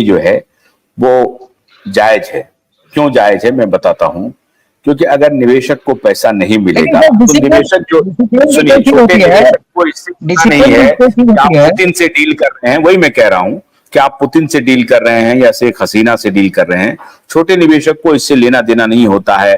जो है वो जायज है। क्यों जायज है मैं बताता हूं। क्योंकि अगर निवेशक को पैसा नहीं मिलेगा तो निवेशक जो सुनिए, छोटे निवेशक को इससे नहीं है कि आप पुतिन से डील कर रहे हैं। वही मैं कह रहा हूं कि आप पुतिन से डील कर रहे हैं या शेख हसीना से डील कर रहे हैं। छोटे निवेशक को इससे लेना देना नहीं होता है।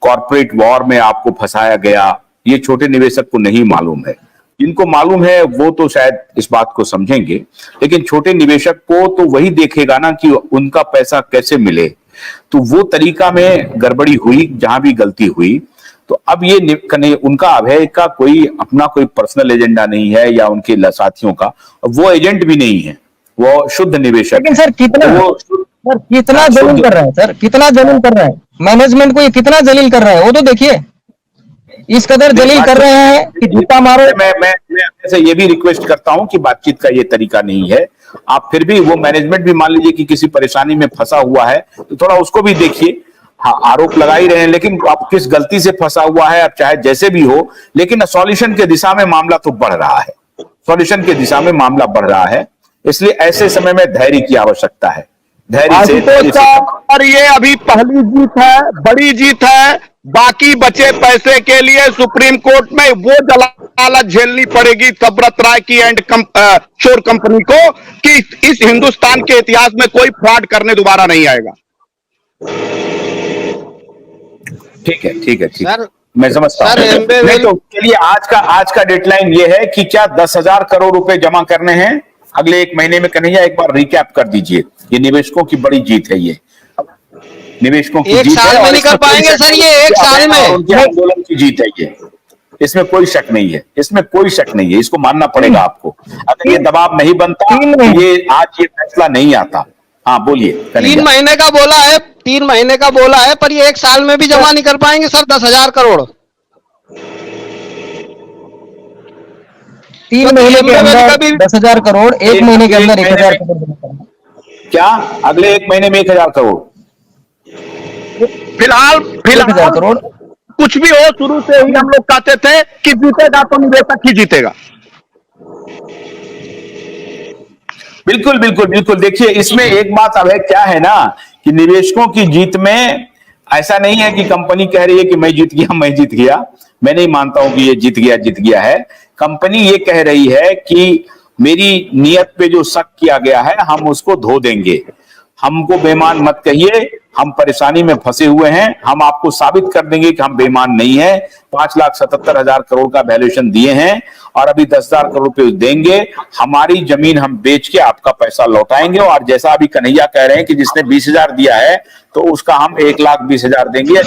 कॉर्पोरेट वॉर में आपको फंसाया गया, ये छोटे निवेशक को नहीं मालूम है। जिनको मालूम है वो तो शायद इस बात को समझेंगे, लेकिन छोटे निवेशक को तो वही देखेगा ना कि उनका पैसा कैसे मिले। तो वो तरीका में गड़बड़ी हुई, जहां भी गलती हुई। तो अब ये उनका अभय का कोई अपना कोई पर्सनल एजेंडा नहीं है या उनके साथियों का, वो एजेंट भी नहीं है, वो शुद्ध निवेशक। लेकिन सर कितना जलील कर रहा है, सर कितना जलील कर रहा है मैनेजमेंट को, ये कितना जलील कर रहा है वो तो देखिए। इस कदर जलील कर रहे हैं कि जूता मारो। मैं ऐसे ये भी रिक्वेस्ट करता हूं कि बातचीत का ये तरीका नहीं है। आप फिर भी वो मैनेजमेंट भी मान लीजिए कि किसी परेशानी में फंसा हुआ है तो थोड़ा उसको भी देखिए। हाँ, आरोप लगा ही रहे हैं, लेकिन आप किस गलती से फंसा हुआ है, अब चाहे जैसे भी हो, लेकिन सॉल्यूशन के दिशा में मामला तो बढ़ रहा है। सॉल्यूशन के दिशा में मामला बढ़ रहा है, इसलिए ऐसे समय में धैर्य की आवश्यकता है। धैर्य से। और ये अभी पहली जीत है, बड़ी जीत है। बाकी बचे पैसे के लिए सुप्रीम कोर्ट में वो जलालत झेलनी पड़ेगी तब्रत राय की एंड शोर कंपनी को कि इस हिंदुस्तान के इतिहास में कोई फ्रॉड करने दोबारा नहीं आएगा। ठीक है, ठीक है, ठीक है, मैं समझता हूं। नहीं तो चलिए, आज का डेडलाइन ये है कि क्या 10,000 करोड़ रुपए जमा करने हैं अगले एक महीने में। कन्हैया एक बार रिकैप कर दीजिए। ये निवेशकों की बड़ी जीत है, ये निवेशकों की जीत है। एक साल में नहीं कर पाएंगे सर, ये एक साल में उनके आंदोलन की जीत है ये। इसमें कोई शक नहीं है, इसमें कोई शक नहीं है। इसको मानना पड़ेगा आपको। अगर ये दबाव नहीं बनता ये आज ये फैसला नहीं आता। हाँ बोलिए। 3 महीने का बोला है, 3 महीने का बोला है, पर ये एक साल में भी जमा नहीं कर पाएंगे सर 10,000 करोड़। 3 महीने के अंदर 10,000 करोड़, 1 महीने के अंदर 1,000 करोड़। क्या अगले 1 महीने में 1,000 करोड़? फिलहाल 1,000 करोड़ कुछ भी हो, शुरू से ही हम लोग कहते थे कि जीतेगा तो निवेशक ही जीतेगा। बिल्कुल बिल्कुल बिल्कुल। देखिए, इसमें एक बात अब है, क्या है ना कि निवेशकों की जीत में ऐसा नहीं है कि कंपनी कह रही है कि मैं जीत गया, मैं जीत गया। मैं नहीं मानता हूं कि ये जीत गया है। कंपनी ये कह रही है कि मेरी नियत पे जो शक किया गया है हम उसको धो देंगे। हमको बेईमान मत कहिए, हम परेशानी में फंसे हुए हैं, हम आपको साबित कर देंगे कि हम बेईमान नहीं है। 5,77,000 करोड़ का वैल्यूएशन दिए हैं और अभी 10,000 करोड़ रुपए देंगे। हमारी जमीन हम बेच के आपका पैसा लौटाएंगे। और जैसा अभी कन्हैया कह रहे हैं कि जिसने 20,000 दिया है तो उसका हम 1,20,000 देंगे।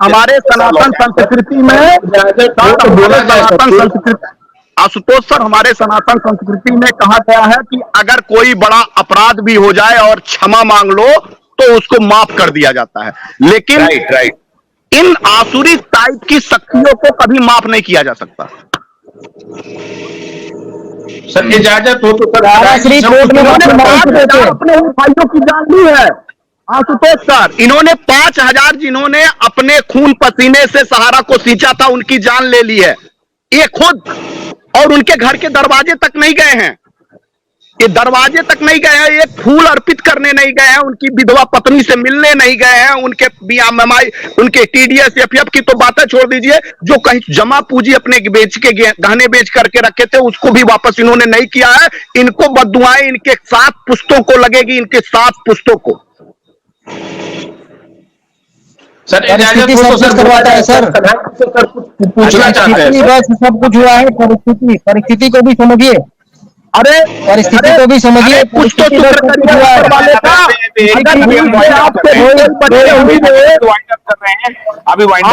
हमारे सनातन संस्कृति में आशुतोष सर, हमारे सनातन संस्कृति में कहा गया है कि अगर कोई बड़ा अपराध भी हो जाए और क्षमा मांग लो तो उसको माफ कर दिया जाता है, लेकिन राइट इन आसुरी टाइप की शक्तियों को कभी माफ नहीं किया जा सकता। सर इजाजत हो तो सर अपने भाइयों की जान ली है आशुतोष सर। इन्होंने 5,000 जिन्होंने अपने खून पसीने से सहारा को सींचा था उनकी जान ले ली है ये खुद, और उनके घर के दरवाजे तक नहीं गए हैं। ये दरवाजे तक नहीं गए हैं, एक फूल अर्पित करने नहीं गए हैं, उनकी विधवा पत्नी से मिलने नहीं गए हैं, उनके बीएमआई, उनके टीडीएस एफएफ की तो बातें छोड़ दीजिए, जो कहीं जमा पूंजी अपने बेच के गहने बेच करके रखे थे उसको भी वापस इन्होंने नहीं किया है। इनको बद्दुआएं इनके 7 पुश्तों को लगेगी, इनके 7 पुश्तों को। सर इजाजत हो तो सर करवाता है सर, पूछना चाहते हैं। बस सब कुछ हुआ है। परिस्थिति को भी समझिए। अरे परिस्थिति को भी समझिए। कुछ तो अभी वाइंड अप कर रहे हैं।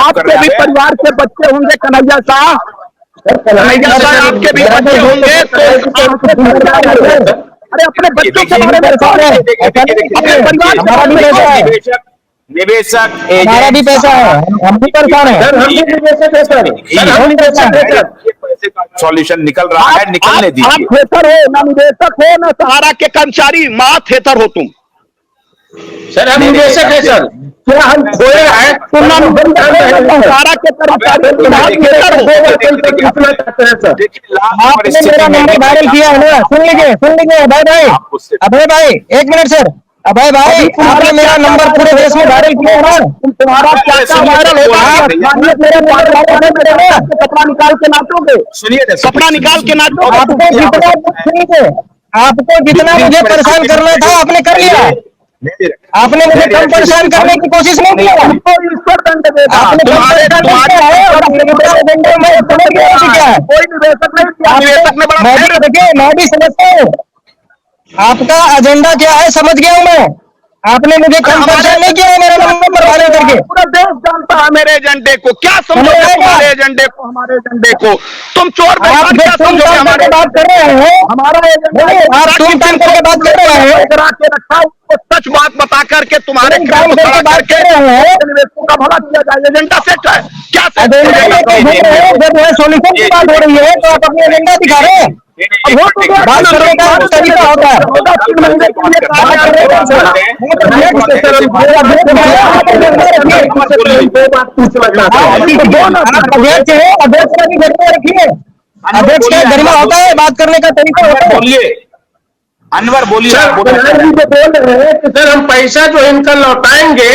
आपके भी परिवार के बच्चे होंगे कन्हैया साहब, आपके भी बच्चे होंगे तो अरे अपने बच्चों के बारे में निवेशक हमारा भी पैसा है, हम भी परेशान है। सॉल्यूशन निकल रहा है, निकलने दीजिए। आप थेथर हो, ना निवेशक हो, ना सहारा के कर्मचारी, मां थेथर हो तुम। सर हम निवेशक है सर, क्या हम खोए हैं? सारा के कर्मचारी पूछना चाहते हैं सर। आपने मेरा नंबर वायरल किया है ना, सुन लीजिए अभय भाई, एक मिनट सर, अभय भाई आपने मेरा नंबर पूरे देश में वायरल किया है ना, तुम्हारा क्या वायरल होगा? मेरे कपड़ा निकाल के नाचोगे, सुनिए कपड़ा निकाल के नाचोगे। आपको जितना मुझे परेशान करना था आपने कर लिया, आपने मुझे कम परेशान करने की कोशिश नहीं की। आपने तुम्हारे कोई निवेशक नहीं, निवेशक ने बड़ा देखिए मैं भी समझता हूँ आपका एजेंडा क्या है, समझ गया हूँ मैं। आपने मुझे कम परेशान नहीं किया है मेरा नंबर पर वायरल करके। पूरा देश जानता है मेरे एजेंडे को। क्या समझोगे तुम्हारे एजेंडे को, हमारे एजेंडे को? तुम चोर आप क्या समझोगे? हमारे बात कर रहे हैं, हमारा एजेंडा आप तुम टाइम करके बात कर रहे हैं, करा के रखा, सच बात बता करके तुम्हारे काम करके बात कर रहे हैं, निवेशकों का भला किया जाए। एजेंडा सेट है क्या? जब सोल्यूशन की बात हो रही है तो आप अपनी एजेंडा दिखा रहे हैं। बात करने का तरीका होता है। अध्यक्ष है, अध्यक्ष का भी गरिमा रखिए, अध्यक्ष का गरिमा होता है, बात करने का तरीका होता है। बोलिए अनवर, बोलिए। सर बोल रहे हैं कि सर हम पैसा जो इनका लौटाएंगे,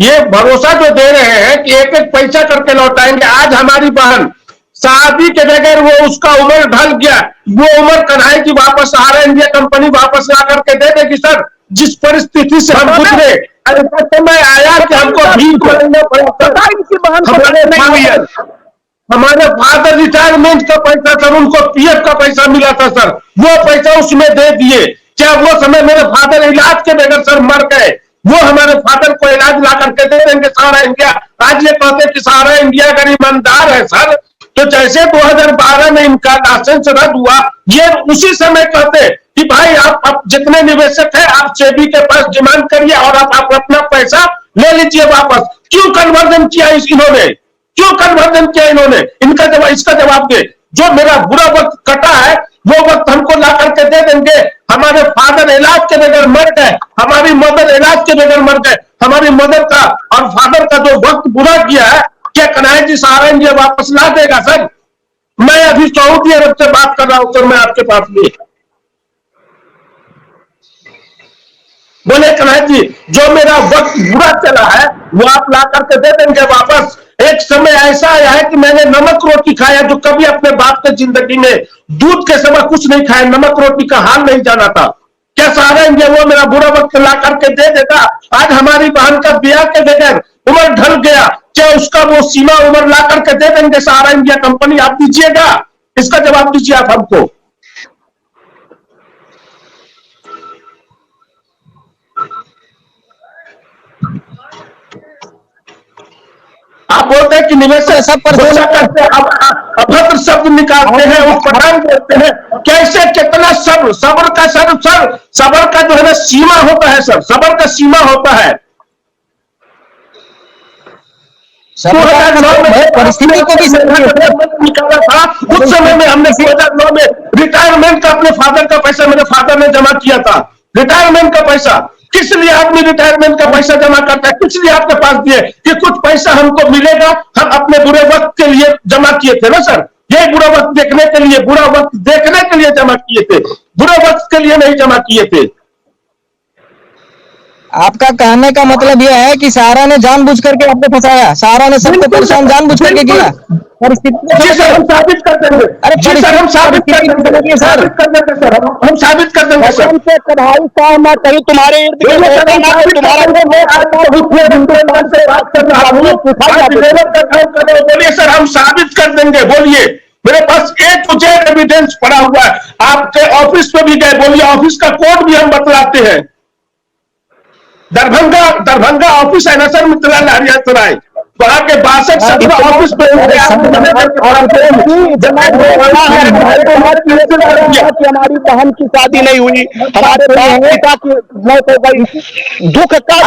ये भरोसा जो दे रहे हैं कि एक एक पैसा करके लौटाएंगे। आज हमारी बहन शादी के बगैर वो उसका उम्र ढल गया, वो उम्र कन्हाई की वापस सहारा इंडिया कंपनी वापस ला करके दे देगी सर। जिस परिस्थिति से हम गुजरे, ऐसा समय आया कि हमको भीख हमारे फादर रिटायरमेंट का पैसा सर, उनको पीएफ का पैसा मिला था सर, वो पैसा उसमें दे दिए। क्या वो समय मेरे फादर इलाज के बगैर सर मर गए, वो हमारे फादर को इलाज ला करके दे देंगे सहारा इंडिया। आज ये कहते कि सहारा इंडिया अगर ईमानदार है सर, तो जैसे 2012 में इनका लाइसेंस रद्द हुआ, ये उसी समय कहते कि भाई आप जितने निवेशक हैं आप सेबी के पास डिमांड करिए और आप अपना पैसा ले लीजिए वापस। क्यों कन्वर्जन किया इन्होंने, क्यों कन्वर्जन किया इन्होंने? इनका जवाब, इसका जवाब दे। जो मेरा बुरा वक्त कटा है वो वक्त हमको ला करके दे देंगे। हमारे फादर इलाज के बगैर मर गए, हमारी मदर इलाज के बगैर मर गए। हमारी मदर का और फादर का जो वक्त बुरा किया है, क्या कन्हैया जी सहारा इंडिया वापस ला देगा सर? मैं अभी सऊदी अरब से बात कर रहा हूं सर, मैं आपके पास में। बोले कन्हैया जी जो मेरा वक्त बुरा चला है वो आप ला करके दे देंगे वापस। एक समय ऐसा आया है कि मैंने नमक रोटी खाया, जो कभी अपने बाप के जिंदगी में दूध के समय कुछ नहीं खाया, नमक रोटी का हाल नहीं जाना था। क्या सहारा इंडिया वो मेरा बुरा वक्त ला करके दे देगा? आज हमारी बहन का ब्याह के बगैर उम्र ढल गया, क्या उसका वो सीमा उम्र ला करके दे देंगे सहारा इंडिया कंपनी? आप दीजिएगा, इसका जवाब दीजिए आप हमको। आप बोलते हैं कि निवेशक सब पर करते हैं, अभद्र शब्द निकालते हैं, उत्पटान करते हैं। कैसे, कितना सब्र, सब्र का सब्र का जो है ना सीमा होता है सर, सब्र का सीमा होता है। 2009 में परिस्थिति को भी निकाला था। उस समय में हमने 2009 में रिटायरमेंट का अपने फादर का पैसा मेरे फादर ने जमा किया था। रिटायरमेंट का पैसा किस लिए आदमी रिटायरमेंट का पैसा जमा करता है? किस लिए आपके पास दिए कि कुछ पैसा हमको मिलेगा, हम अपने बुरे वक्त के लिए जमा किए थे ना सर। ये बुरा वक्त देखने के लिए, बुरा वक्त देखने के लिए जमा किए थे, बुरे वक्त के लिए नहीं जमा किए थे। आपका कहने का मतलब यह है कि सहारा ने जानबूझ करके आपको फंसाया, सहारा ने सबको परेशान जानबूझ करके किया। परिस्थिति सर हम साबित कर देंगे। अरे सर हम साबित कर देंगे सर, हम साबित कर देंगे सर। कढ़ाई का मैं कहीं तुम्हारे इर्द गिर्द बोलिए सर, हम साबित कर देंगे। बोलिए, मेरे पास ए टू जेड एविडेंस पड़ा हुआ है। आपके ऑफिस पे भी गए, बोलिए, ऑफिस का कोड भी हम बतलाते हैं। दरभंगा ऑफिस है ना सर, मिथिला लहरिया सराय, वहां के 62 ऑफिस पे हमारी बहन की शादी नहीं हुई, हमारे पिता की मौत हो गई, दुख का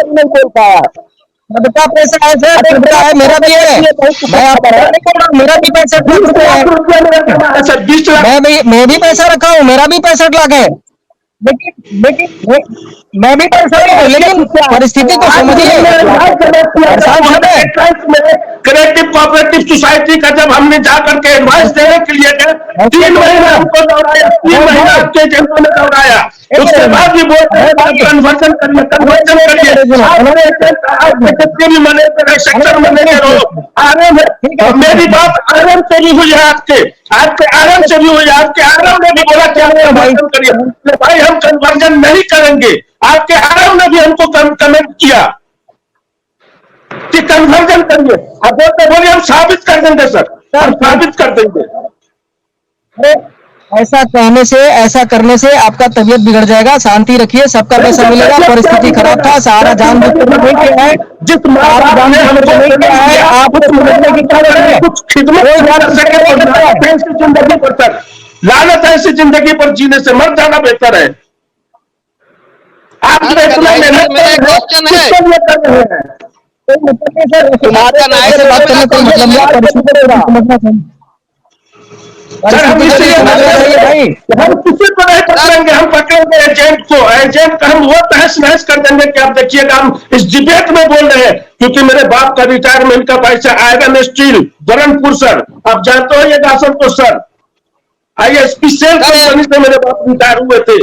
नहीं बोल पाया। सबका पैसा है सर, सबका है, मेरा भी है। मैं आपको नहीं बोल रहा हूँ, मेरा भी 65 लाख रुपए है। 20 लाख मैं भी पैसा रखा हूँ, मेरा भी 65 लाख है। लेकिन मैं भी पैसा हूँ, लेकिन परिस्थिति को समझिए। क्रिएटिव कोऑपरेटिव सोसाइटी का जब हमने जा करके एडवाइस देने के लिए गए, 3 महीना हमको दौड़ाया, 3 महीना आपके एजेंटों ने दौड़ाया। उसके बाद भी बोलते हैं कन्वर्जन करिए, कन्वर्जन करिए। सेक्टर मैनेजर हो, आरएम है, मेरी बात आरएम से भी हुई है, आपके आरएम से भी हुई है। आपके आरएम ने भी बोला कि आप कन्वर्जन करिए। भाई हम कन्वर्जन नहीं करेंगे। आपके आरएम ने भी हमको कमेंट किया कि कन्वर्जन करिए। आप बोलिए हम साबित कर देंगे सर, हम साबित कर देंगे। ऐसा कहने से, ऐसा करने से आपका तबीयत बिगड़ जाएगा। शांति रखिए, सबका पैसा मिलेगा। परिस्थिति खराब था, सहारा जानबूझकर नहीं किया है, जिस सहारा जानबूझकर नहीं किया है। आप समझने की क्या जरूरत है? कुछ खिदमत कर सके तो लालच ऐसी जिंदगी पर सर, लालच ऐसी जिंदगी पर जीने से मर जाना बेहतर है। आप अरे इतना मेरा मेहनत एक क्वेश्चन है, किसके लिए कर रहे हैं? तुम्हारे ऐसे बात करने का मतलब नहीं, परिस्थिति को समझना चाहिए। सर हम इसलिए भाई हम किसी को नहीं पकड़ेंगे, हम पकड़ेंगे एजेंट को। एजेंट का हम वो तहस नहस कर देंगे कि आप देखिएगा। हम इस डिबेट में बोल रहे हैं क्योंकि मेरे बाप का रिटायरमेंट का पैसा आयरन स्टील बरनपुर सर, आप जानते हो ये दासन को सर, ISP सेल कंपनी से मेरे बाप रिटायर हुए थे।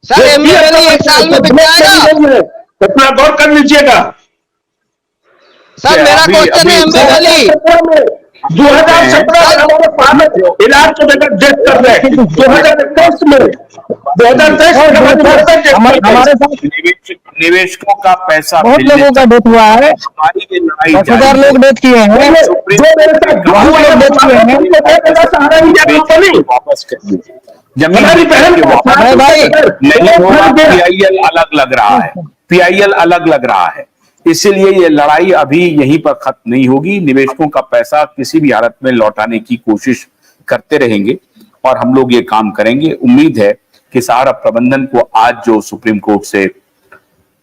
सर MBA 1 साल में बिक जाएगा। इतना गौर कर लीजिएगा। सर मेरा क्वेश्चन है MBA 2017 में हमारे फादर इलाज के बगैर डेथ कर रहे हैं। 2023 में 2023 में हमारे साथ निवेशकों का पैसा बहुत मिलने लोगों का डेथ हुआ है। हमारी ये लड़ाई 10,000 लोग डेथ किए हैं। जो मेरे साथ बहुत लोग डेथ किए हैं। वापस कर दीजिए जमीन हमारी बहन के वापस भाई नहीं होगा। PIL अलग लग रहा है, PIL अलग लग रहा है, इसीलिए ये लड़ाई अभी यहीं पर खत्म नहीं होगी। निवेशकों का पैसा किसी भी हालत में लौटाने की कोशिश करते रहेंगे और हम लोग ये काम करेंगे। उम्मीद है कि सहारा प्रबंधन को आज जो सुप्रीम कोर्ट से,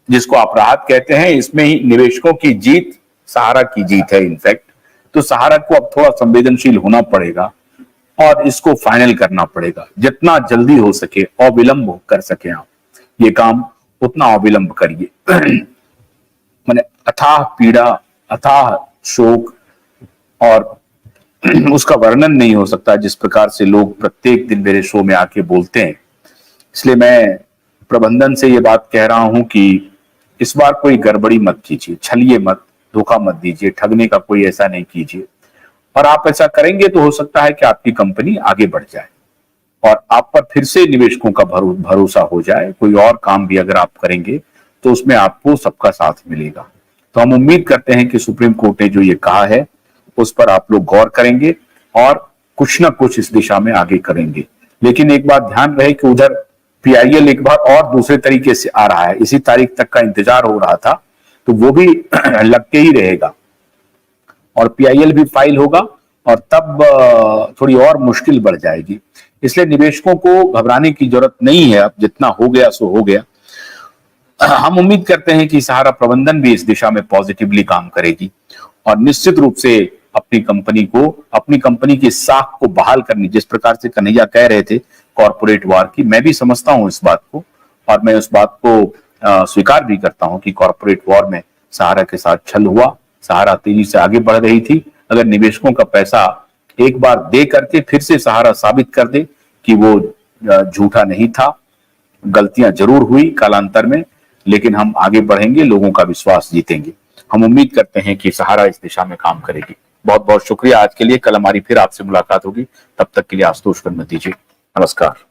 जिसको आप राहत कहते हैं, इसमें ही निवेशकों की जीत सहारा की जीत है इनफैक्ट। तो सहारा को अब थोड़ा संवेदनशील होना पड़ेगा और इसको फाइनल करना पड़ेगा। जितना जल्दी हो सके, अविलंब कर सके आप ये काम, उतना अविलंब करिए। मैंने अथाह पीड़ा, अथाह शोक और उसका वर्णन नहीं हो सकता जिस प्रकार से लोग प्रत्येक दिन मेरे शो में आके बोलते हैं। इसलिए मैं प्रबंधन से ये बात कह रहा हूं कि इस बार कोई गड़बड़ी मत कीजिए, छलिए मत, धोखा मत दीजिए, ठगने का कोई ऐसा नहीं कीजिए। और आप ऐसा करेंगे तो हो सकता है कि आपकी कंपनी आगे बढ़ जाए और आप पर फिर से निवेशकों का भरोसा हो जाए। कोई और काम भी अगर आप करेंगे तो उसमें आपको सबका साथ मिलेगा। तो हम उम्मीद करते हैं कि सुप्रीम कोर्ट ने जो ये कहा है उस पर आप लोग गौर करेंगे और कुछ ना कुछ इस दिशा में आगे करेंगे। लेकिन एक बात ध्यान रहे कि उधर PIL एक बार और दूसरे तरीके से आ रहा है। इसी तारीख तक का इंतजार हो रहा था, तो वो भी लग के ही रहेगा और PIL भी फाइल होगा और तब थोड़ी और मुश्किल बढ़ जाएगी। इसलिए निवेशकों को घबराने की जरूरत नहीं है। अब जितना हो गया सो हो गया। हम उम्मीद करते हैं कि सहारा प्रबंधन भी इस दिशा में पॉजिटिवली काम करेगी और निश्चित रूप से अपनी कंपनी की साख को बहाल करनी, जिस प्रकार से कन्हैया कह रहे थे कॉर्पोरेट वार की, मैं भी समझता हूं इस बात को और मैं उस बात को स्वीकार भी करता हूं कि कॉर्पोरेट वॉर में सहारा के साथ छल हुआ। सहारा तेजी से आगे बढ़ रही थी। अगर निवेशकों का पैसा एक बार दे करके फिर से सहारा साबित कर दे कि वो झूठा नहीं था, गलतियां जरूर हुई कालांतर में, लेकिन हम आगे बढ़ेंगे, लोगों का विश्वास जीतेंगे। हम उम्मीद करते हैं कि सहारा इस दिशा में काम करेगी। बहुत बहुत शुक्रिया आज के लिए। कल हमारी फिर आपसे मुलाकात होगी। तब तक के लिए आशुतोष कर मत दीजिए। नमस्कार।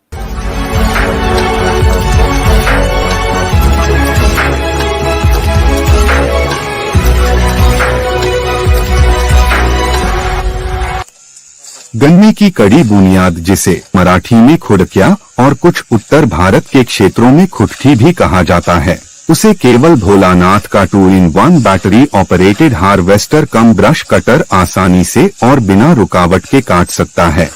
गन्ने की कड़ी बुनियाद, जिसे मराठी में खुड़किया और कुछ उत्तर भारत के क्षेत्रों में खुटकी भी कहा जाता है, उसे केवल भोलानाथ का 2-in-1 बैटरी ऑपरेटेड हार्वेस्टर कम ब्रश कटर आसानी से और बिना रुकावट के काट सकता है।